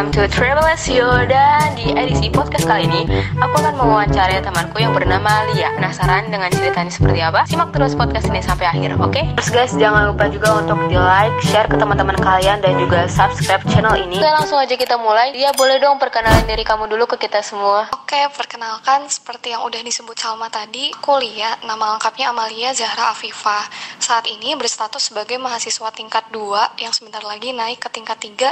welcome to Travelers Yo. Dan di edisi podcast kali ini, aku akan mewawancarai temanku yang bernama Lia. Penasaran dengan ceritanya seperti apa? Simak terus podcast ini sampai akhir, oke? Terus guys, jangan lupa juga untuk di like, share ke teman-teman kalian, dan juga subscribe channel ini. Oke, langsung aja kita mulai. Lia, boleh dong perkenalan diri kamu dulu ke kita semua? Oke, perkenalkan seperti yang udah disebut Salma tadi, aku Lia, nama lengkapnya Amalia Zahra Afifah. Saat ini berstatus sebagai mahasiswa tingkat 2 yang sebentar lagi naik ke tingkat 3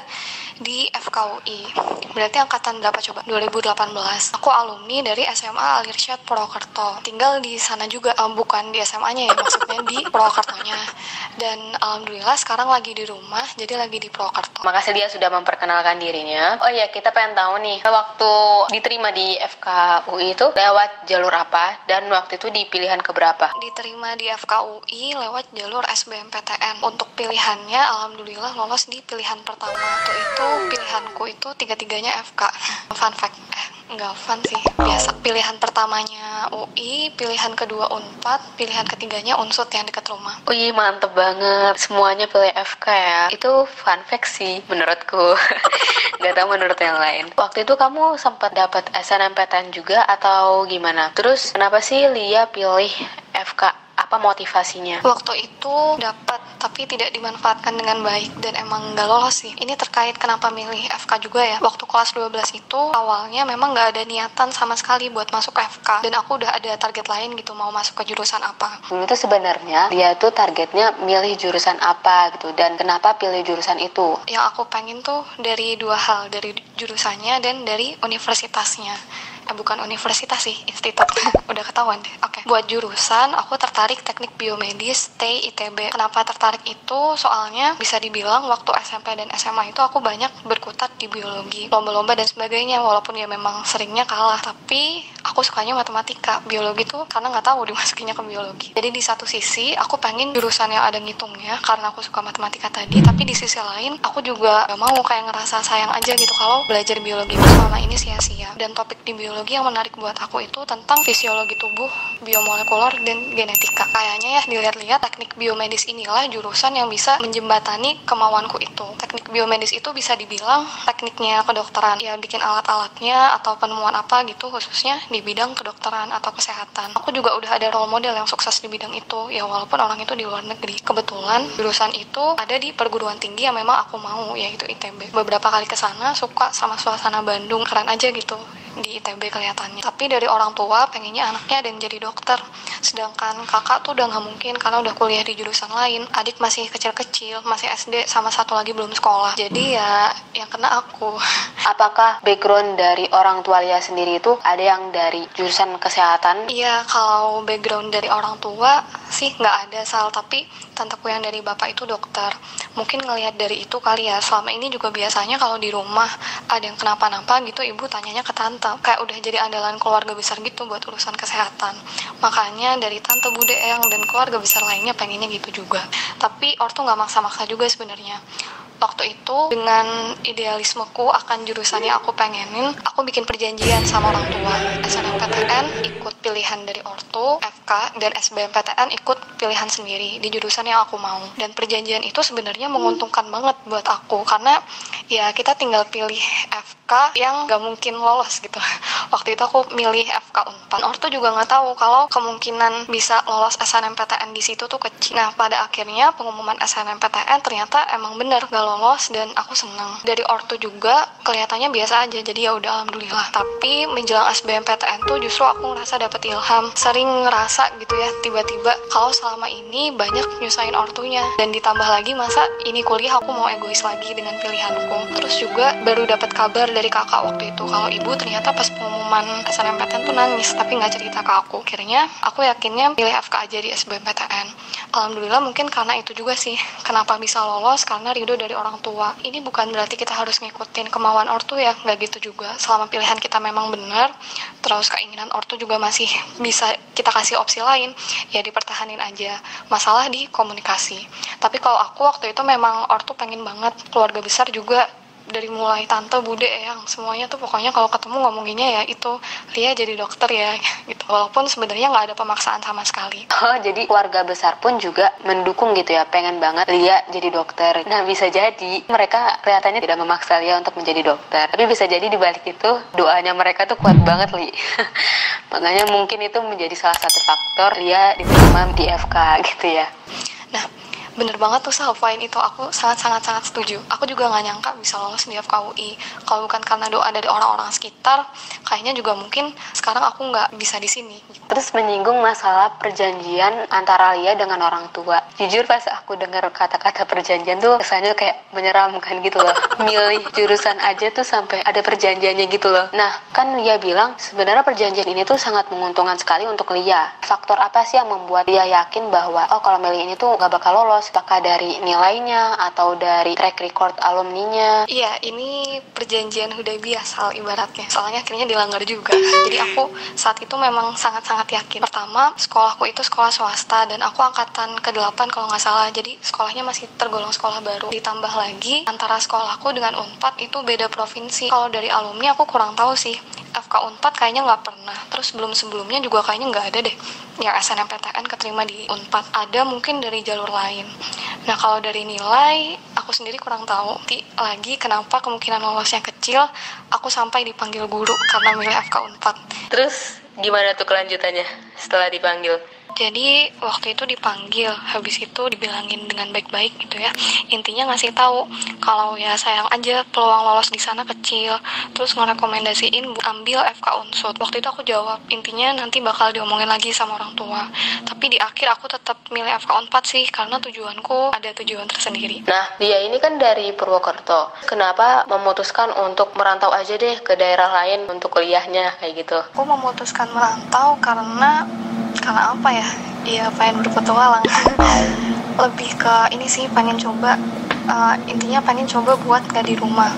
di FKUI. Berarti angkatan berapa coba? 2018. Aku alumni dari SMA Al-Irsyad Purwokerto. Tinggal di sana juga, bukan di SMA-nya ya, maksudnya di Purwokertonya. Dan alhamdulillah sekarang lagi di rumah, jadi lagi di Purwokerto. Makasih dia sudah memperkenalkan dirinya. Oh iya, kita pengen tahu nih, waktu diterima di FKUI itu lewat jalur apa, dan waktu itu di pilihan keberapa? Diterima di FKUI lewat jalur SBMPTN. Untuk pilihannya, alhamdulillah lolos di pilihan pertama. Waktu itu pilihanku itu tiga-tiganya FK. Fun fact, enggak fun sih, biasa. Pilihan pertamanya UI, pilihan kedua UNPAD, pilihan ketiganya UNSUD yang dekat rumah. Wih, mantep banget. Semuanya pilih FK ya. Itu fun fact sih menurutku. Gak tau menurut yang lain. Waktu itu kamu sempat dapat SNMPTN juga atau gimana? Terus kenapa sih Lia pilih FK? Apa motivasinya? Waktu itu dapat, tapi tidak dimanfaatkan dengan baik dan emang nggak lolos sih. Ini terkait kenapa milih FK juga ya. Waktu kelas 12 itu awalnya memang nggak ada niatan sama sekali buat masuk ke FK, dan aku udah ada target lain gitu, mau masuk ke jurusan apa. Itu sebenarnya dia tuh targetnya milih jurusan apa gitu, dan kenapa pilih jurusan itu? Yang aku pengen tuh dari dua hal, dari jurusannya dan dari universitasnya. Bukan universitas sih, institut. Udah ketahuan deh. Oke. Buat jurusan, aku tertarik teknik biomedis ITB. Kenapa tertarik itu? Soalnya bisa dibilang waktu SMP dan SMA itu aku banyak berkutat di biologi, lomba-lomba dan sebagainya. Walaupun ya memang seringnya kalah, tapi aku sukanya matematika. Biologi tuh karena nggak tahu dimasukinnya ke biologi. Jadi di satu sisi aku pengen jurusan yang ada ngitungnya karena aku suka matematika tadi. Tapi di sisi lain aku juga gak mau kayak ngerasa sayang aja gitu kalau belajar biologi selama ini sia-sia. Dan topik di biologi yang menarik buat aku itu tentang fisiologi tubuh, biomolekuler, dan genetika. Kayaknya ya dilihat-lihat teknik biomedis inilah jurusan yang bisa menjembatani kemauanku itu. Teknik biomedis itu bisa dibilang tekniknya kedokteran, ya bikin alat-alatnya atau penemuan apa gitu, khususnya di bidang kedokteran atau kesehatan. Aku juga udah ada role model yang sukses di bidang itu, ya walaupun orang itu di luar negeri. Kebetulan jurusan itu ada di perguruan tinggi yang memang aku mau, yaitu ITB. Beberapa kali kesana suka sama suasana Bandung, keren aja gitu di ITB kelihatannya. Tapi dari orang tua pengennya anaknya ada yang jadi dokter, sedangkan kakak tuh udah nggak mungkin karena udah kuliah di jurusan lain. Adik masih kecil-kecil, masih SD, sama satu lagi belum sekolah. Jadi ya yang kena aku. Apakah background dari orang tua Lia sendiri itu ada yang dari jurusan kesehatan? Iya, kalau background dari orang tua sih nggak ada Sal, tapi tanteku yang dari bapak itu dokter. Mungkin ngelihat dari itu kali ya, selama ini juga biasanya kalau di rumah ada yang kenapa-napa gitu, ibu tanyanya ke tante. Kayak udah jadi andalan keluarga besar gitu buat urusan kesehatan. Makanya dari tante, bude, eyang, dan keluarga besar lainnya pengennya gitu juga. Tapi ortu nggak maksa-maksa juga sebenarnya. Waktu itu dengan idealismeku akan jurusan yang aku pengenin, aku bikin perjanjian sama orang tua. SNMPTN ikut pilihan dari ortu, FK, dan SBMPTN ikut pilihan sendiri di jurusan yang aku mau. Dan perjanjian itu sebenarnya menguntungkan banget buat aku, karena ya kita tinggal pilih FK yang gak mungkin lolos gitu. Waktu itu aku milih FK UNPAD. Ortu juga nggak tahu kalau kemungkinan bisa lolos SNMPTN di situ tuh kecil. Nah, pada akhirnya pengumuman SNMPTN ternyata emang bener gak lolos, dan aku seneng. Dari ortu juga kelihatannya biasa aja, jadi ya udah alhamdulillah. Tapi menjelang SBMPTN tuh justru aku ngerasa dapet ilham. Sering ngerasa gitu ya, tiba-tiba kalau selama ini banyak nyusahin ortunya, dan ditambah lagi masa ini kuliah aku mau egois lagi dengan pilihanku. Terus juga baru dapat kabar dari kakak waktu itu kalau ibu ternyata pas pengumuman SNMPTN tuh nangis, tapi nggak cerita ke aku. Akhirnya aku yakinnya pilih FK aja di SBMPTN. Alhamdulillah, mungkin karena itu juga sih kenapa bisa lolos, karena ridho dari orang tua. Ini bukan berarti kita harus ngikutin kemauan ortu ya, nggak gitu juga. Selama pilihan kita memang benar, terus keinginan ortu juga masih bisa kita kasih opsi lain, ya dipertahanin aja. Masalah di komunikasi. Tapi kalau aku waktu itu memang ortu pengen banget, keluarga besar juga dari mulai tante, bude, eyang, semuanya tuh pokoknya kalau ketemu ngomonginnya ya itu, Lia jadi dokter ya gitu. Walaupun sebenarnya nggak ada pemaksaan sama sekali. Oh, jadi keluarga besar pun juga mendukung gitu ya, pengen banget Lia jadi dokter. Nah, bisa jadi mereka kelihatannya tidak memaksa Lia untuk menjadi dokter, tapi bisa jadi di balik itu doanya mereka tuh kuat banget, Li. Makanya mungkin itu menjadi salah satu faktor Lia diterima di FK gitu ya. Nah, bener banget tuh Sal, poin itu aku sangat setuju. Aku juga nggak nyangka bisa lolos di FKUI. Kalau bukan karena doa dari orang-orang sekitar, kayaknya juga mungkin sekarang aku nggak bisa di sini. Terus menyinggung masalah perjanjian antara Lia dengan orang tua. Jujur pas aku dengar kata-kata perjanjian tuh kesannya kayak menyeramkan gitu loh. Milih jurusan aja tuh sampai ada perjanjiannya gitu loh. Nah, kan Lia bilang sebenarnya perjanjian ini tuh sangat menguntungkan sekali untuk Lia. Faktor apa sih yang membuat Lia yakin bahwa kalau milih ini tuh nggak bakal lolos? Apakah dari nilainya atau dari track record alumninya? Iya, ini perjanjian Hudaybiyah Sal ibaratnya. Soalnya akhirnya dilanggar juga. Jadi aku saat itu memang sangat yakin. Pertama, sekolahku itu sekolah swasta dan aku angkatan ke-8 kalau nggak salah. Jadi sekolahnya masih tergolong sekolah baru. Ditambah lagi antara sekolahku dengan Unpad itu beda provinsi. Kalau dari alumni aku kurang tahu sih. FK Unpad kayaknya nggak pernah. Terus sebelumnya juga kayaknya nggak ada deh yang SNMPTN keterima di Unpad. Ada mungkin dari jalur lain. Nah, kalau dari nilai aku sendiri kurang tahu. Lagi kenapa kemungkinan lolosnya kecil, aku sampai dipanggil guru karena milih FK Unpad. Terus gimana tuh kelanjutannya setelah dipanggil? Jadi waktu itu dipanggil, habis itu dibilangin dengan baik-baik gitu ya. Intinya ngasih tahu kalau ya sayang aja peluang lolos di sana kecil. Terus ngerekomendasiin ambil FK Unsud. Waktu itu aku jawab, intinya nanti bakal diomongin lagi sama orang tua. Tapi di akhir aku tetap milih FK Unpad sih karena tujuanku ada tujuan tersendiri. Nah, dia ini kan dari Purwokerto. Kenapa memutuskan untuk merantau aja deh ke daerah lain untuk kuliahnya kayak gitu? Aku memutuskan merantau karena apa ya? Iya, pengen berpetualang. Lebih ke ini sih, pengen coba intinya pengen coba buat gak di rumah,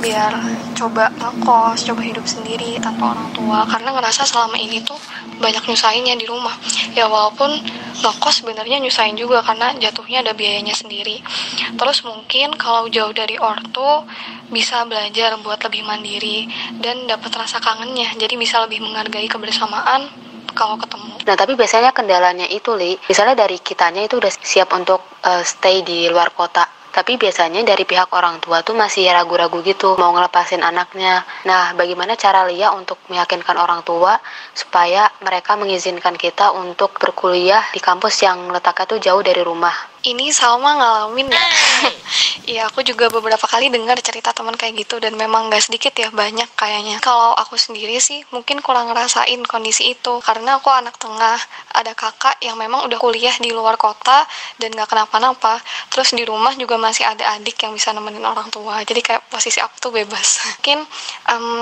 biar coba ngekos, coba hidup sendiri tanpa orang tua, karena ngerasa selama ini tuh banyak nyusahinnya di rumah ya. Walaupun ngekos sebenarnya nyusahin juga karena jatuhnya ada biayanya sendiri. Terus mungkin kalau jauh dari ortu bisa belajar buat lebih mandiri dan dapat rasa kangennya, jadi bisa lebih menghargai kebersamaan kalau ketemu. Nah, tapi biasanya kendalanya itu, Li, misalnya dari kitanya itu udah siap untuk stay di luar kota, tapi biasanya dari pihak orang tua tuh masih ragu-ragu gitu mau ngelepasin anaknya. Nah, bagaimana cara Lia untuk meyakinkan orang tua supaya mereka mengizinkan kita untuk berkuliah di kampus yang letaknya tuh jauh dari rumah? Ini Salma ngalamin ya. Iya, aku juga beberapa kali dengar cerita teman kayak gitu dan memang gak sedikit ya, banyak kayaknya. Kalau aku sendiri sih mungkin kurang ngerasain kondisi itu karena aku anak tengah, ada kakak yang memang udah kuliah di luar kota dan gak kenapa-napa. Terus di rumah juga masih ada adik yang bisa nemenin orang tua, jadi kayak posisi aku tuh bebas. Mungkin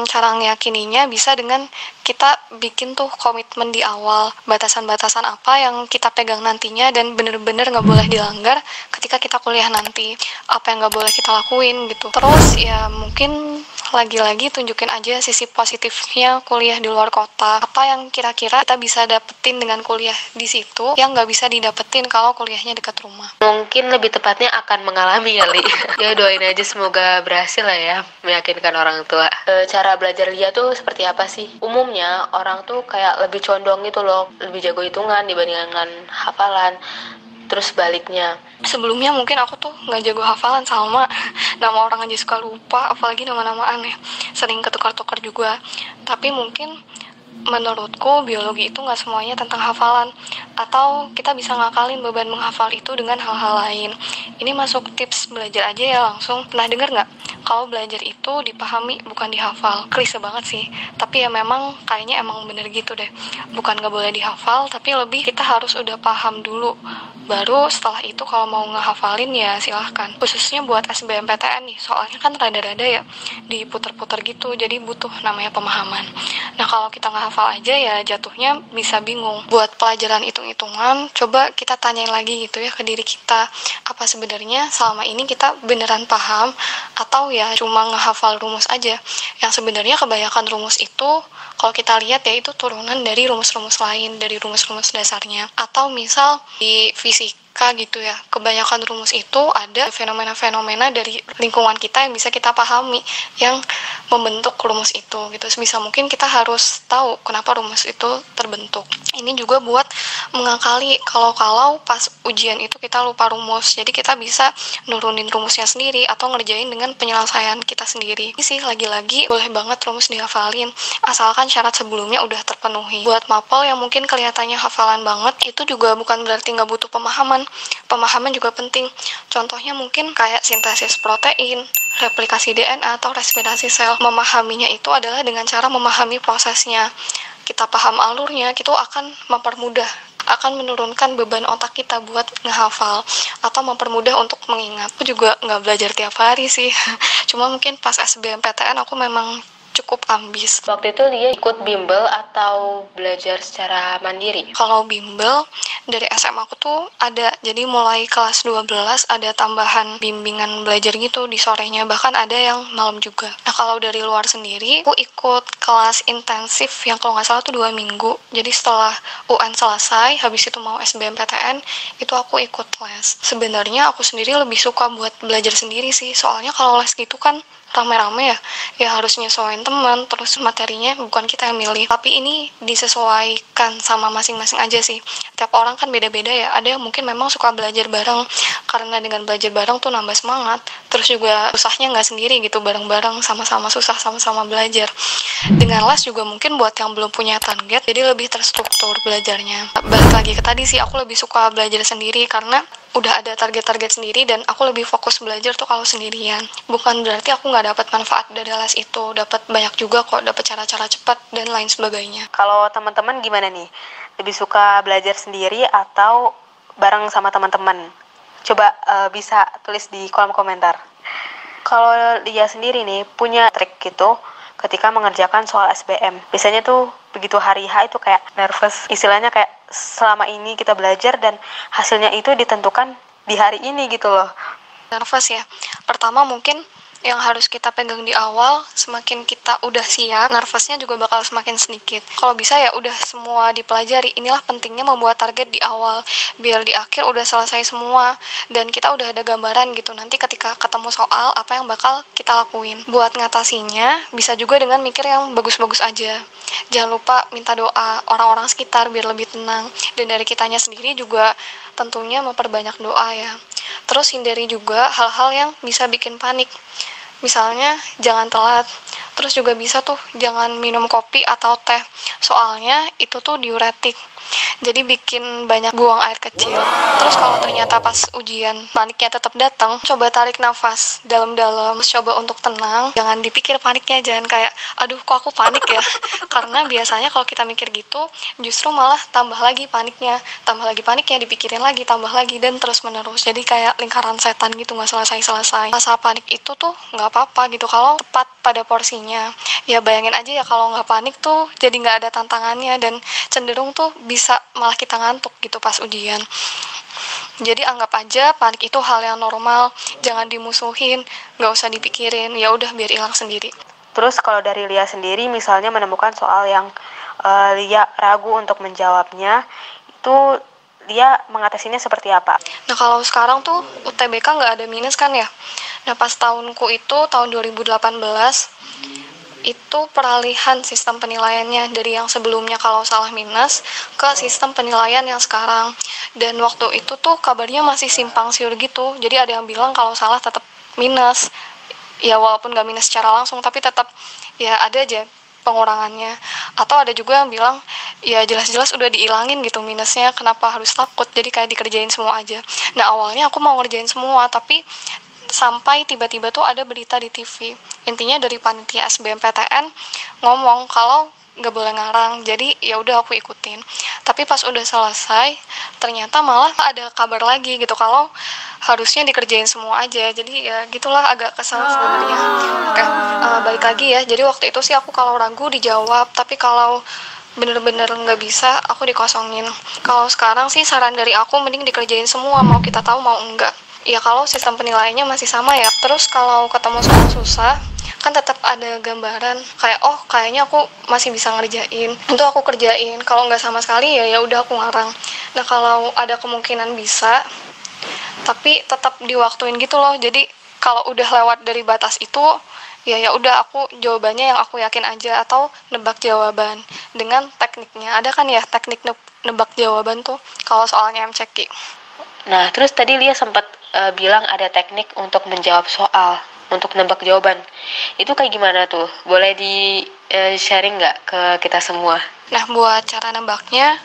cara ngeyakininya bisa dengan kita bikin tuh komitmen di awal, batasan-batasan apa yang kita pegang nantinya dan bener-bener gak boleh dilanggar ketika kita kuliah nanti, apa yang gak boleh kita lakuin gitu. Terus ya mungkin lagi-lagi tunjukin aja sisi positifnya kuliah di luar kota, apa yang kira-kira kita bisa dapetin dengan kuliah di situ yang gak bisa didapetin kalau kuliahnya dekat rumah. Mungkin lebih tepatnya akan mengalami kali. Ya doain aja semoga berhasil lah ya meyakinkan orang tua. Cara belajar Lia tuh seperti apa sih? Umumnya orang tuh kayak lebih condong gitu loh, lebih jago hitungan dibandingkan hafalan. Terus baliknya, sebelumnya mungkin aku tuh nggak jago hafalan, sama nama orang aja suka lupa, apalagi nama-nama aneh, sering ketukar-tukar juga. Tapi mungkin menurutku biologi itu nggak semuanya tentang hafalan, atau kita bisa ngakalin beban menghafal itu dengan hal-hal lain. Ini masuk tips belajar aja ya langsung. Pernah dengar nggak? Kalau belajar itu dipahami bukan dihafal. Klise banget sih, tapi ya memang kayaknya emang bener gitu deh. Bukan nggak boleh dihafal, tapi lebih kita harus udah paham dulu. Baru setelah itu kalau mau ngehafalin ya silahkan. Khususnya buat SBMPTN nih, soalnya kan rada-rada ya diputer-puter gitu, jadi butuh namanya pemahaman. Nah, kalau kita nggak hafal aja ya jatuhnya bisa bingung. Buat pelajaran hitung-hitungan, coba kita tanyain lagi gitu ya ke diri kita, apa sebenarnya selama ini kita beneran paham atau ya cuma ngehafal rumus aja. Yang sebenarnya kebanyakan rumus itu kalau kita lihat ya itu turunan dari rumus-rumus lain, dari rumus-rumus dasarnya. Atau misal di fisika matematika gitu ya. Kebanyakan rumus itu ada fenomena-fenomena dari lingkungan kita yang bisa kita pahami, yang membentuk rumus itu gitu. Sebisa mungkin kita harus tahu kenapa rumus itu terbentuk. Ini juga buat mengakali kalau pas ujian itu kita lupa rumus. Jadi kita bisa nurunin rumusnya sendiri atau ngerjain dengan penyelesaian kita sendiri. Ini sih lagi-lagi boleh banget rumus dihafalin, asalkan syarat sebelumnya udah terpenuhi. Buat mapel yang mungkin kelihatannya hafalan banget, itu juga bukan berarti nggak butuh pemahaman. Pemahaman juga penting. Contohnya mungkin kayak sintesis protein, replikasi DNA, atau respirasi sel. Memahaminya itu adalah dengan cara memahami prosesnya. Kita paham alurnya, itu akan mempermudah, akan menurunkan beban otak kita buat ngehafal atau mempermudah untuk mengingat. Aku juga nggak belajar tiap hari sih, cuma mungkin pas SBMPTN aku memang cukup ambis. Waktu itu dia ikut bimbel atau belajar secara mandiri? Kalau bimbel dari SMA aku tuh ada, jadi mulai kelas 12 ada tambahan bimbingan belajar gitu di sorenya, bahkan ada yang malam juga. Nah kalau dari luar sendiri, aku ikut kelas intensif yang kalau nggak salah tuh 2 minggu. Jadi setelah UN selesai, habis itu mau SBMPTN, itu aku ikut les. Sebenarnya aku sendiri lebih suka buat belajar sendiri sih, soalnya kalau les gitu kan rame-rame ya harus nyesuaiin teman, terus materinya bukan kita yang milih, tapi ini disesuaikan sama masing-masing aja sih. Tiap orang kan beda-beda ya, ada yang mungkin memang suka belajar bareng, karena dengan belajar bareng tuh nambah semangat, terus juga susahnya nggak sendiri gitu, bareng-bareng, sama-sama susah, sama-sama belajar. Dengan les juga mungkin buat yang belum punya target, jadi lebih terstruktur belajarnya. Balik lagi ke tadi sih, aku lebih suka belajar sendiri karena udah ada target-target sendiri dan aku lebih fokus belajar tuh kalau sendirian. Bukan berarti aku nggak dapat manfaat dari les itu, dapat banyak juga kok, dapat cara-cara cepat dan lain sebagainya. Kalau teman-teman gimana nih? Lebih suka belajar sendiri atau bareng sama teman-teman? Coba bisa tulis di kolom komentar. Kalau dia sendiri nih punya trik gitu ketika mengerjakan soal SBM. Biasanya tuh begitu hari H itu kayak nervous, istilahnya kayak selama ini kita belajar dan hasilnya itu ditentukan di hari ini gitu loh. Nervous ya. Pertama mungkin yang harus kita pegang di awal, semakin kita udah siap, nervousnya juga bakal semakin sedikit. Kalau bisa ya udah semua dipelajari. Inilah pentingnya membuat target di awal, biar di akhir udah selesai semua dan kita udah ada gambaran gitu. Nanti ketika ketemu soal, apa yang bakal kita lakuin. Buat ngatasinya, bisa juga dengan mikir yang bagus-bagus aja. Jangan lupa minta doa orang-orang sekitar biar lebih tenang. Dan dari kitanya sendiri juga tentunya memperbanyak doa ya. Terus hindari juga hal-hal yang bisa bikin panik. Misalnya jangan telat. Terus juga bisa tuh jangan minum kopi atau teh. Soalnya itu tuh diuretik. Jadi bikin banyak buang air kecil. Terus kalau ternyata pas ujian paniknya tetap datang, coba tarik nafas dalam-dalam, coba untuk tenang. Jangan dipikir paniknya, jangan kayak aduh kok aku panik ya. Karena biasanya kalau kita mikir gitu, justru malah tambah lagi paniknya, dipikirin lagi, tambah lagi, dan terus menerus. Jadi kayak lingkaran setan gitu, nggak selesai-selesai. Rasa panik itu tuh nggak apa-apa gitu kalau tepat pada porsinya. Ya bayangin aja ya kalau nggak panik tuh jadi nggak ada tantangannya dan cenderung tuh bisa malah kita ngantuk gitu pas ujian. Jadi anggap aja panik itu hal yang normal, jangan dimusuhin, nggak usah dipikirin, ya udah biar hilang sendiri. Terus kalau dari Lia sendiri misalnya menemukan soal yang Lia ragu untuk menjawabnya, itu Lia mengatasinya seperti apa? Nah kalau sekarang tuh UTBK nggak ada minus kan ya. Nah pas tahunku itu tahun 2018 itu peralihan sistem penilaiannya dari yang sebelumnya kalau salah minus ke sistem penilaian yang sekarang. Dan waktu itu tuh kabarnya masih simpang siur gitu. Jadi ada yang bilang kalau salah tetap minus. Ya walaupun nggak minus secara langsung tapi tetap ya ada aja pengurangannya. Atau ada juga yang bilang ya jelas-jelas udah dihilangin gitu minusnya, kenapa harus takut, jadi kayak dikerjain semua aja. Nah awalnya aku mau ngerjain semua tapi sampai tiba-tiba tuh ada berita di TV, intinya dari panitia SBMPTN ngomong kalau nggak boleh ngarang, jadi ya udah aku ikutin. Tapi pas udah selesai ternyata malah ada kabar lagi gitu kalau harusnya dikerjain semua aja, jadi ya gitulah, agak kesal sebenarnya. Oke, balik lagi ya, jadi waktu itu sih aku kalau ragu dijawab, tapi kalau bener-bener nggak bisa aku dikosongin. Kalau sekarang sih saran dari aku mending dikerjain semua, mau kita tahu mau enggak. Ya kalau sistem penilaiannya masih sama ya. Terus kalau ketemu soal susah kan tetap ada gambaran kayak oh kayaknya aku masih bisa ngerjain, itu aku kerjain. Kalau nggak sama sekali ya udah aku ngarang. Nah kalau ada kemungkinan bisa tapi tetap diwaktuin gitu loh. Jadi kalau udah lewat dari batas itu, ya udah aku jawabannya yang aku yakin aja, atau nebak jawaban dengan tekniknya. Ada kan ya teknik nebak jawaban tuh kalau soalnya MCQ. Nah, terus tadi Lia sempat bilang ada teknik untuk menjawab soal, untuk nebak jawaban. Itu kayak gimana tuh? Boleh di-sharing nggak ke kita semua? Nah, buat cara nebaknya,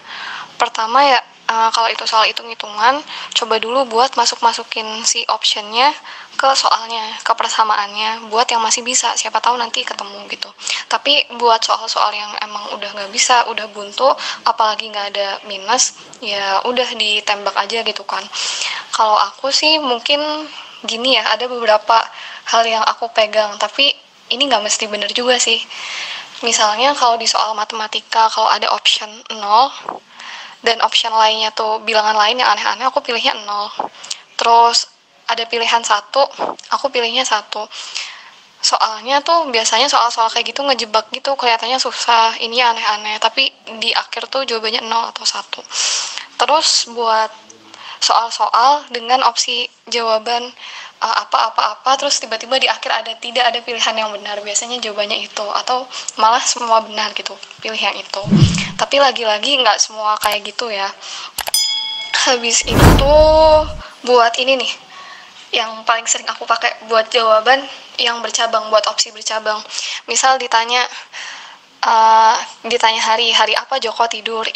pertama ya, kalau itu soal hitung-hitungan, coba dulu buat masukin si optionnya ke soalnya, ke persamaannya, buat yang masih bisa, siapa tahu nanti ketemu gitu. Tapi buat soal-soal yang emang udah nggak bisa, udah buntu, apalagi nggak ada minus, ya udah ditembak aja gitu kan. Kalau aku sih mungkin gini ya, ada beberapa hal yang aku pegang, tapi ini nggak mesti bener juga sih. Misalnya kalau di soal matematika, kalau ada option 0, dan option lainnya tuh bilangan lain yang aneh-aneh, aku pilihnya 0. Terus ada pilihan 1, aku pilihnya 1. Soalnya tuh biasanya soal-soal kayak gitu ngejebak gitu, kelihatannya susah, ini aneh-aneh, tapi di akhir tuh jawabannya 0 atau 1. Terus buat soal-soal dengan opsi jawaban apa-apa-apa, terus tiba-tiba di akhir tidak ada pilihan yang benar, biasanya jawabannya itu, atau malah semua benar gitu, pilih yang itu. Tapi lagi-lagi nggak semua kayak gitu ya. Habis itu buat ini nih, yang paling sering aku pakai buat jawaban yang bercabang, buat opsi bercabang. Misal ditanya hari apa Joko tidur,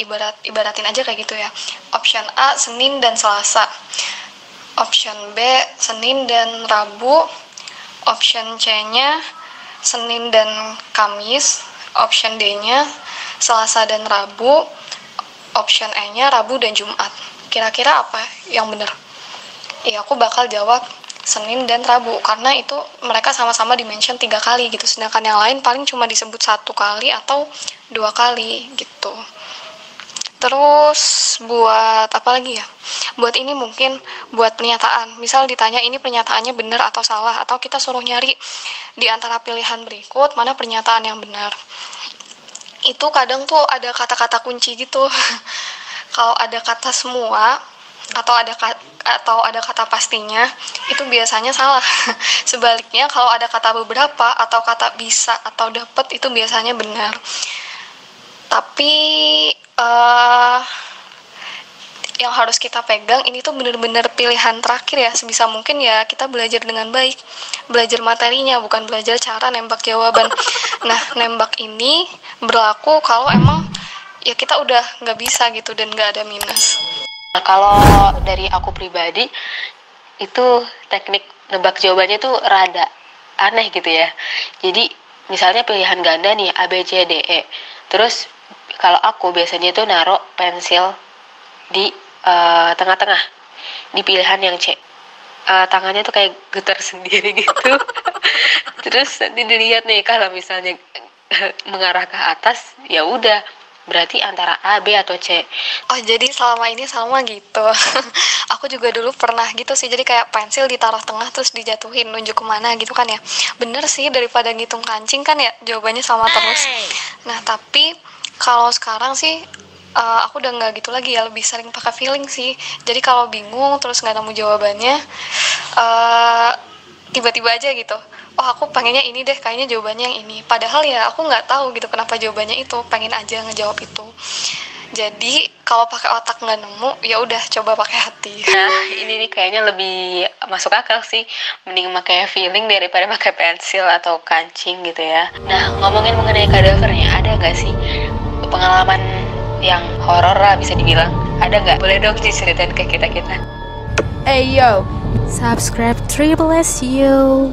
ibaratin aja kayak gitu ya. Option A Senin dan Selasa, option B Senin dan Rabu, option C-nya Senin dan Kamis, option D-nya Selasa dan Rabu, option E-nya Rabu dan Jumat. Kira-kira apa yang benar? Ya aku bakal jawab Senin dan Rabu, karena itu mereka sama-sama di-mention 3 kali gitu, sedangkan yang lain paling cuma disebut 1 kali atau 2 kali gitu. Terus buat apa lagi ya? Buat ini mungkin buat pernyataan. Misal ditanya ini pernyataannya benar atau salah, atau kita suruh nyari di antara pilihan berikut mana pernyataan yang benar. Itu kadang tuh ada kata-kata kunci gitu. Kalau ada kata semua atau ada kata pastinya, itu biasanya salah. Sebaliknya kalau ada kata beberapa atau kata bisa atau dapat, itu biasanya benar. Tapi yang harus kita pegang ini tuh benar-benar pilihan terakhir ya. Sebisa mungkin ya kita belajar dengan baik, belajar materinya, bukan belajar cara nembak jawaban. Nah, nembak ini berlaku kalau emang ya kita udah nggak bisa gitu dan nggak ada minus. Nah, kalau dari aku pribadi, itu teknik nebak jawabannya tuh rada aneh gitu ya. Jadi misalnya pilihan ganda nih A, B, C, D, E. Terus kalau aku biasanya tuh naruh pensil di tengah-tengah, di pilihan yang C. Tangannya tuh kayak getar sendiri gitu. Terus nanti dilihat nih, kalau misalnya mengarah ke atas, ya udah berarti antara A, B, atau C. Oh, jadi selama ini sama gitu. Aku juga dulu pernah gitu sih, jadi kayak pensil ditaruh tengah terus dijatuhin nunjuk kemana gitu kan ya. Bener sih, daripada ngitung kancing kan ya, jawabannya sama terus. Nah, tapi kalau sekarang sih aku udah nggak gitu lagi ya, lebih sering pakai feeling sih. Jadi kalau bingung terus nggak nemu jawabannya, tiba-tiba aja gitu, oh aku pengennya ini deh, kayaknya jawabannya yang ini. Padahal ya aku nggak tahu gitu kenapa jawabannya itu, pengen aja ngejawab itu. Jadi kalau pakai otak nggak nemu, ya udah coba pakai hati. Nah, ini nih kayaknya lebih masuk akal sih, mending pakai feeling daripada pakai pensil atau kancing gitu ya. Nah, ngomongin mengenai kadavernya, ada nggak sih pengalaman yang horor lah bisa dibilang? Ada nggak? Boleh dong diceritain ke kita-kita. Hey yo, subscribe Triple SU.